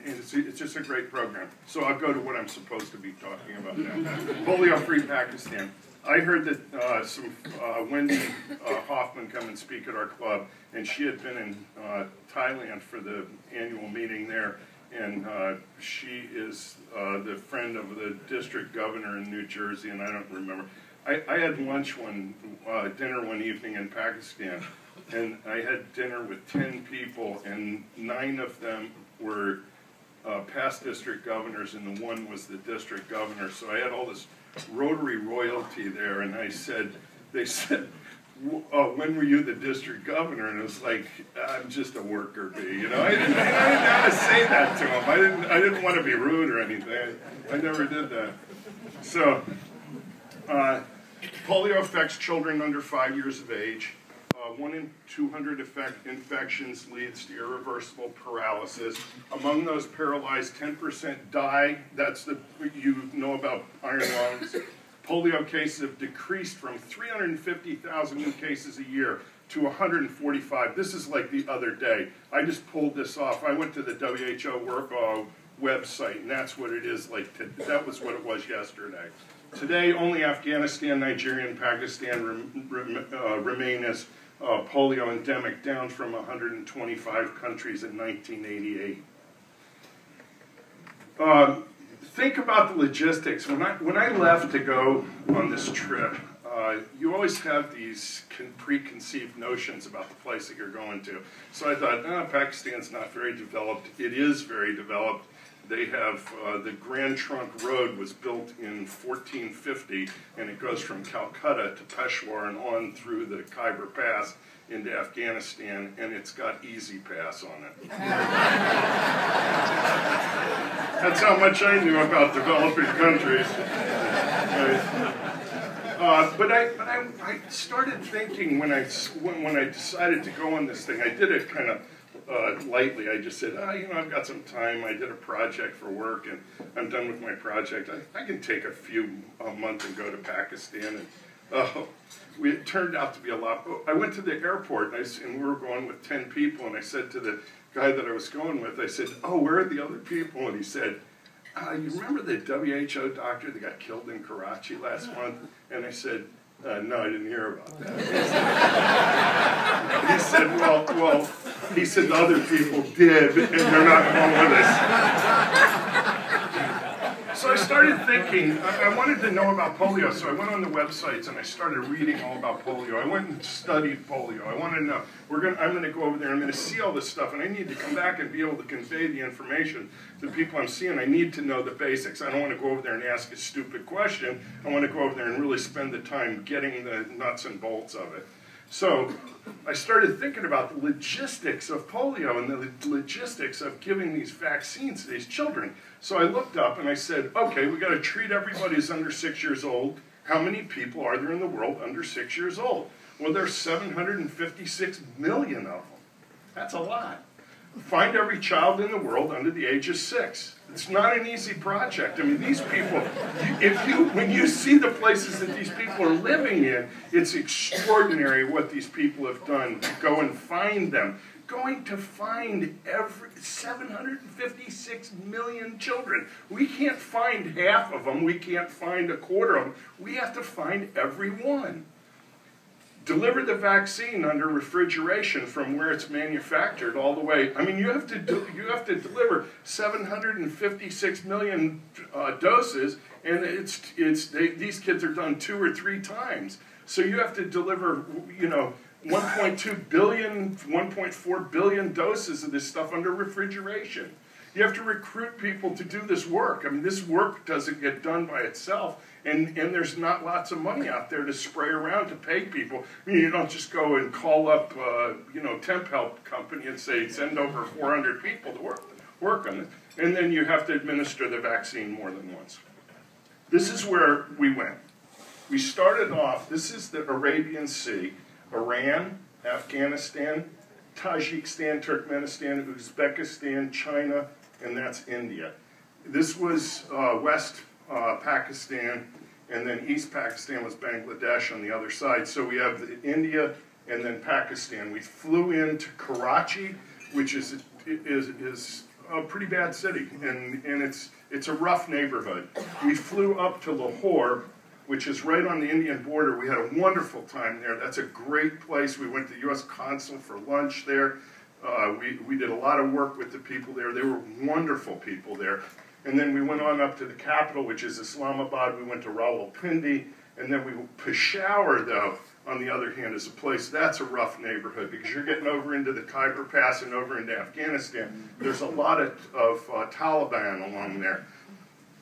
it's just a great program. So I'll go to what I'm supposed to be talking about now. Polio-free Pakistan. I heard that Wendy Hoffman come and speak at our club, and she had been in Thailand for the annual meeting there, and she is the friend of the district governor in New Jersey, and I don't remember. I had lunch dinner one evening in Pakistan, and I had dinner with 10 people, and 9 of them were past district governors, and the one was the district governor. So I had all this Rotary royalty there, and they said, when were you the district governor? And it was like, I'm just a worker bee, you know. I didn't know how to say that to them. I didn't want to be rude or anything. I never did that. So, polio affects children under 5 years of age. 1 in 200 infections leads to irreversible paralysis. Among those paralyzed, 10% die. That's you know about iron lungs. Polio cases have decreased from 350,000 new cases a year to 145. This is like the other day. I just pulled this off. I went to the WHO website, and that's what it is like. That was what it was yesterday. Today, only Afghanistan, Nigeria, and Pakistan remain as polio endemic, down from 125 countries in 1988. Think about the logistics. When I left to go on this trip, you always have these preconceived notions about the place that you're going to. So I thought, Pakistan's not very developed. It is very developed. They have, the Grand Trunk Road was built in 1450, and it goes from Calcutta to Peshawar and on through the Khyber Pass into Afghanistan, and it's got Easy Pass on it. That's how much I knew about developing countries. But I started thinking when I decided to go on this thing, I did it kind of lightly. I just said, I've got some time. I did a project for work, and I'm done with my project. I can take a month and go to Pakistan. And it turned out to be a lot. I went to the airport, and we were going with 10 people, and I said to the guy that I was going with, I said, where are the other people? And he said, you remember the WHO doctor that got killed in Karachi last month? And I said, no, I didn't hear about that. He said, he said the other people did, and they're not going with us. So I started thinking, I wanted to know about polio, so I went on the websites and I started reading all about polio. I went and studied polio. I wanted to know, I'm going to go over there, I'm going to see all this stuff, and I need to come back and be able to convey the information to the people I'm seeing. I need to know the basics. I don't want to go over there and ask a stupid question. I want to go over there and really spend the time getting the nuts and bolts of it. So I started thinking about the logistics of polio and the logistics of giving these vaccines to these children. So I looked up and I said, okay, we got to treat everybody who's under 6 years old. How many people are there in the world under 6 years old? Well, there's 756 million of them. That's a lot. Find every child in the world under the age of 6. It's not an easy project. I mean, these people, when you see the places that these people are living in, it's extraordinary what these people have done to go and find them. Going to find every 756 million children. We can't find half of them. We can't find a quarter of them. We have to find every one. Deliver the vaccine under refrigeration from where it's manufactured all the way. I mean, you have to deliver 756 million doses, and these kids are done 2 or 3 times. So you have to deliver, 1.2 billion, 1.4 billion doses of this stuff under refrigeration. You have to recruit people to do this work. I mean, this work doesn't get done by itself. And there's not lots of money out there to spray around to pay people. I mean, you don't just go and call up, temp help company and say, send over 400 people to work on it. And then you have to administer the vaccine more than once. This is where we went. We started off, this is the Arabian Sea, Iran, Afghanistan, Tajikistan, Turkmenistan, Uzbekistan, China, and that's India. This was West Pakistan, and then East Pakistan was Bangladesh on the other side. So we have India and then Pakistan. We flew into Karachi, which is a pretty bad city, and it's a rough neighborhood. We flew up to Lahore, which is right on the Indian border. We had a wonderful time there. That's a great place. We went to the U.S. Consul for lunch there. We did a lot of work with the people there. They were wonderful people there. And then we went on up to the capital, which is Islamabad. We went to Rawalpindi, and then Peshawar, though, on the other hand, is a place, that's a rough neighborhood because you're getting over into the Khyber Pass and over into Afghanistan. There's a lot of Taliban along there.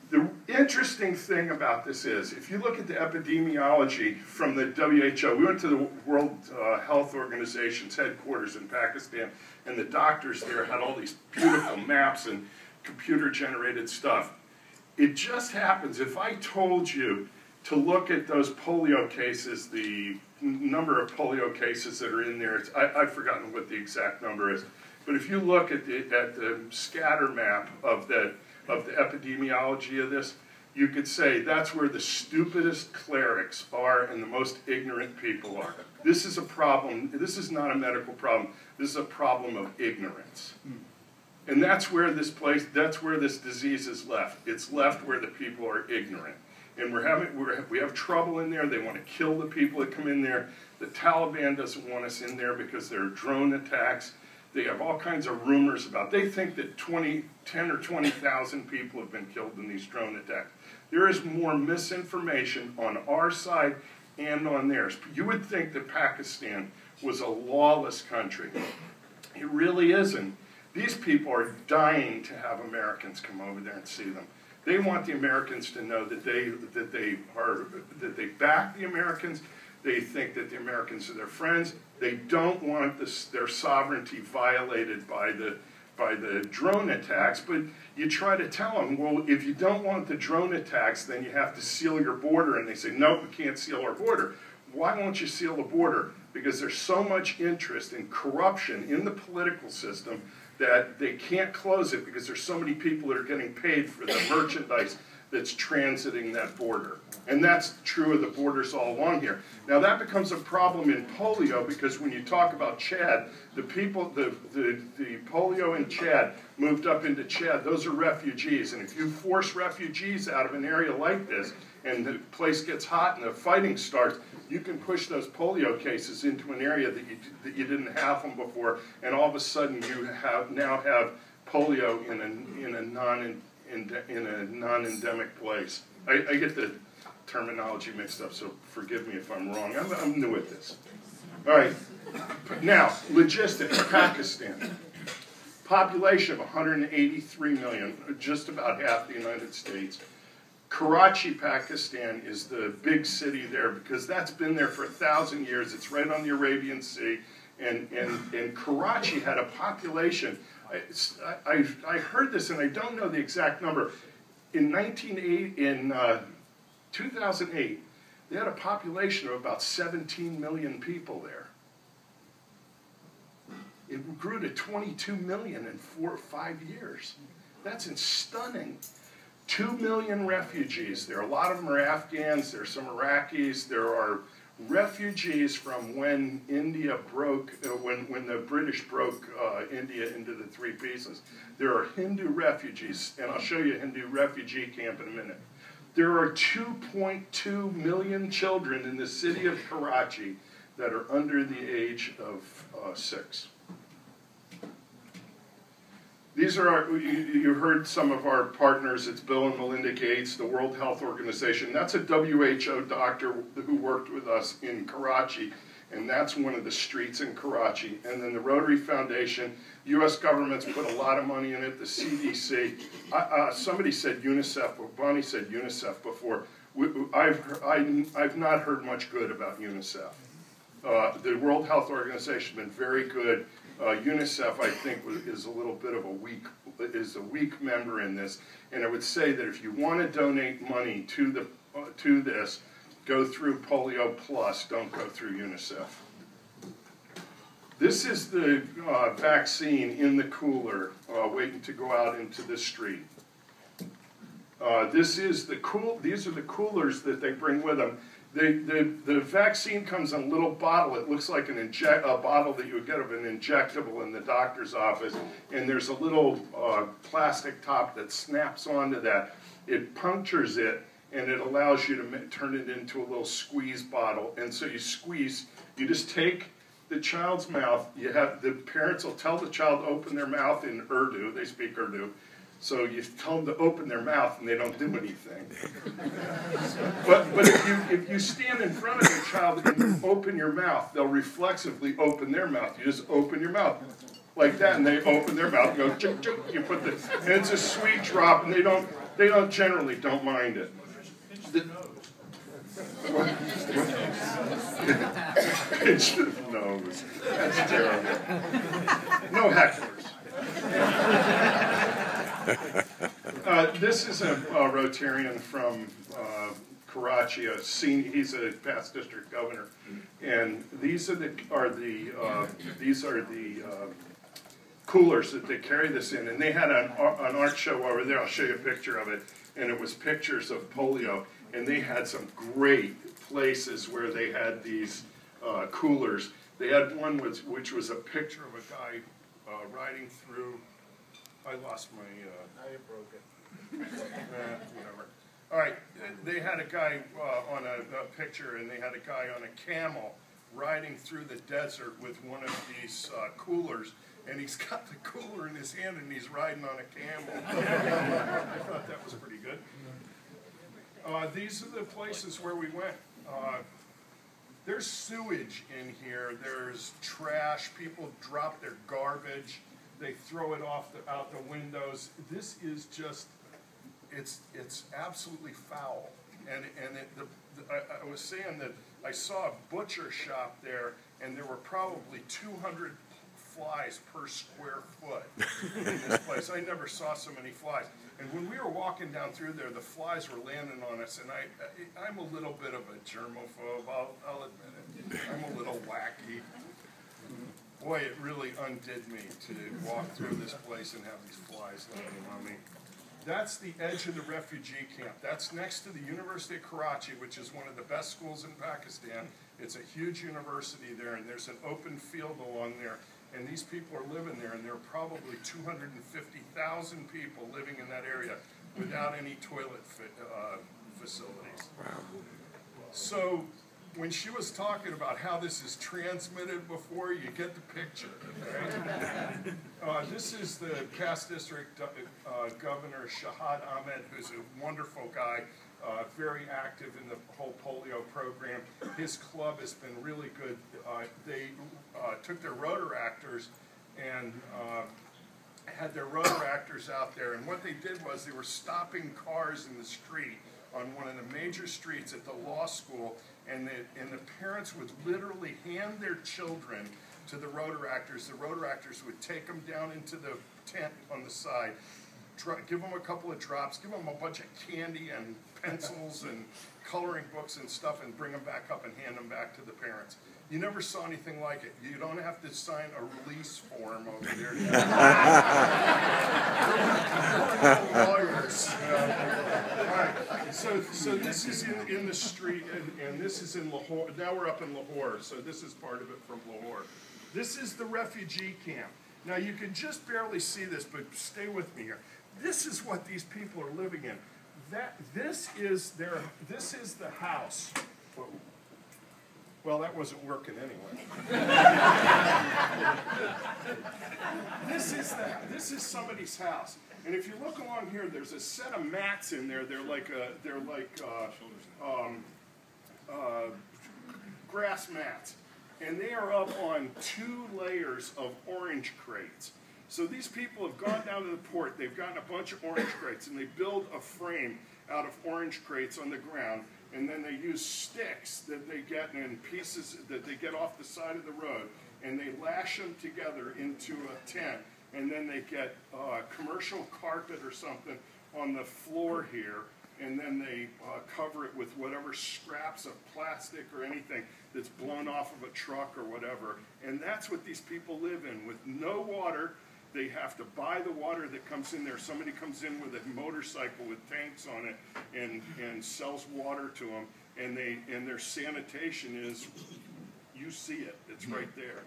The interesting thing about this is, if you look at the epidemiology from the WHO, we went to the World Health Organization's headquarters in Pakistan, and the doctors there had all these beautiful maps and computer-generated stuff. It just happens, if I told you to look at those polio cases, the number of polio cases that are in there, I've forgotten what the exact number is, but if you look at the scatter map of the epidemiology of this, you could say that's where the stupidest clerics are and the most ignorant people are. This is a problem. This is not a medical problem. This is a problem of ignorance. And that's where this disease is left. It's left where the people are ignorant. And we have trouble in there. They want to kill the people that come in there. The Taliban doesn't want us in there because there are drone attacks. They have all kinds of rumors about. They think that 10 or 20,000 people have been killed in these drone attacks. There is more misinformation on our side and on theirs. You would think that Pakistan was a lawless country. It really isn't. These people are dying to have Americans come over there and see them. They want the Americans to know that they back the Americans. They think that the Americans are their friends. They don't want their sovereignty violated by the drone attacks. But you try to tell them, well, if you don't want the drone attacks, then you have to seal your border. And they say, no, we can't seal our border. Why won't you seal the border? Because there's so much interest in corruption in the political system that they can't close it because there's so many people that are getting paid for the merchandise that's transiting that border. And that's true of the borders all along here. Now that becomes a problem in polio because when you talk about Chad, the polio in Chad moved up into Chad. Those are refugees. And if you force refugees out of an area like this and the place gets hot and the fighting starts, you can push those polio cases into an area that you didn't have them before, and all of a sudden you now have polio in a non-endemic place. I get the terminology mixed up, so forgive me if I'm wrong. I'm new at this. All right. Now, logistics, Pakistan. Population of 183 million, just about half the United States. Karachi, Pakistan is the big city there because that's been there for 1,000 years. It's right on the Arabian Sea. And Karachi had a population. I heard this, and I don't know the exact number. In 2008, they had a population of about 17 million people there. It grew to 22 million in 4 or 5 years. That's stunning. 2 million refugees. There are a lot of them are Afghans. There are some Iraqis. There are refugees from when India broke, when the British broke India into the 3 pieces. There are Hindu refugees, and I'll show you a Hindu refugee camp in a minute. There are 2.2 million children in the city of Karachi that are under the age of 6. These are you heard some of our partners. It's Bill and Melinda Gates, the World Health Organization. That's a WHO doctor who worked with us in Karachi, and that's one of the streets in Karachi. And then the Rotary Foundation, U.S. government's put a lot of money in it, the CDC. Somebody said UNICEF, Bonnie said UNICEF before. I've not heard much good about UNICEF. The World Health Organization has been very good. UNICEF, I think, is a little bit of a weak member in this, and I would say that if you want to donate money to this, go through Polio Plus. Don't go through UNICEF. This is the vaccine in the cooler, waiting to go out into the street. These are the coolers that they bring with them. The vaccine comes in a little bottle. It looks like a bottle that you would get of an injectable in the doctor's office, and there's a little plastic top that snaps onto that. It punctures it, and it allows you to turn it into a little squeeze bottle. And so you squeeze, you just take the child's mouth, the parents will tell the child to open their mouth in Urdu, they speak Urdu, so you tell them to open their mouth and they don't do anything. But if you stand in front of the child and you open your mouth, they'll reflexively open their mouth. You just open your mouth like that, and they open their mouth and go chuk chuk. You put the, and it's a sweet drop, and they generally don't mind it. Pinch the nose. That's terrible. No hecklers. This is a Rotarian from Karachi. He's a past district governor, and these are the coolers that they carry this in. And they had an art show over there. I'll show you a picture of it, and it was pictures of polio. And they had some great places where they had these coolers. They had one which was a picture of a guy riding through. I lost my. Now you broke it. Whatever. All right, they had a guy on a picture, and they had a guy on a camel riding through the desert with one of these coolers, and he's got the cooler in his hand, and he's riding on a camel. I thought that was pretty good. These are the places where we went. There's sewage in here. There's trash. People drop their garbage. They throw it out the windows. This is just, it's absolutely foul. And I was saying that I saw a butcher shop there, and there were probably 200 flies per square foot in this place. I never saw so many flies. And when we were walking down through there, the flies were landing on us, and I'm a little bit of a germaphobe, I'll admit it. I'm a little wacky. Boy, it really undid me to walk through this place and have these flies landing on me. That's the edge of the refugee camp. That's next to the University of Karachi, which is one of the best schools in Pakistan. It's a huge university there, and there's an open field along there. And these people are living there, and there are probably 250,000 people living in that area without any toilet facilities. Wow. So when she was talking about how this is transmitted before, you get the picture. Right? This is the past district governor, Shahad Ahmed, who's a wonderful guy. Very active in the whole polio program. His club has been really good. They took their Rotaractors and had their Rotaractors out there, and what they did was they were stopping cars in the street on one of the major streets at the law school, and the parents would literally hand their children to the Rotaractors. The Rotaractors would take them down into the tent on the side, give them a couple of drops, give them a bunch of candy and pencils and coloring books and stuff, and bring them back up and hand them back to the parents. You never saw anything like it. You don't have to sign a release form over there. Lawyers. All right. So this is in the street, and this is in Lahore. Now we're up in Lahore, so this is part of it from Lahore. This is the refugee camp. Now you can just barely see this, but stay with me here. This is what these people are living in. This is the house. Well, that wasn't working anyway. This is somebody's house, and if you look along here, there's a set of mats in there. They're like grass mats, and they are up on 2 layers of orange crates. So these people have gone down to the port, they've gotten a bunch of orange crates, and they build a frame out of orange crates on the ground, and then they use sticks that they get in pieces that they get off the side of the road, and they lash them together into a tent, and then they get commercial carpet or something on the floor here, and then they cover it with whatever scraps of plastic or anything that's blown off of a truck or whatever. And that's what these people live in, with no water. They have to buy the water that comes in there. Somebody comes in with a motorcycle with tanks on it and sells water to them. and their sanitation is, you see it, it's right there.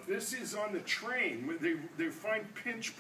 This is on the train. They find pinch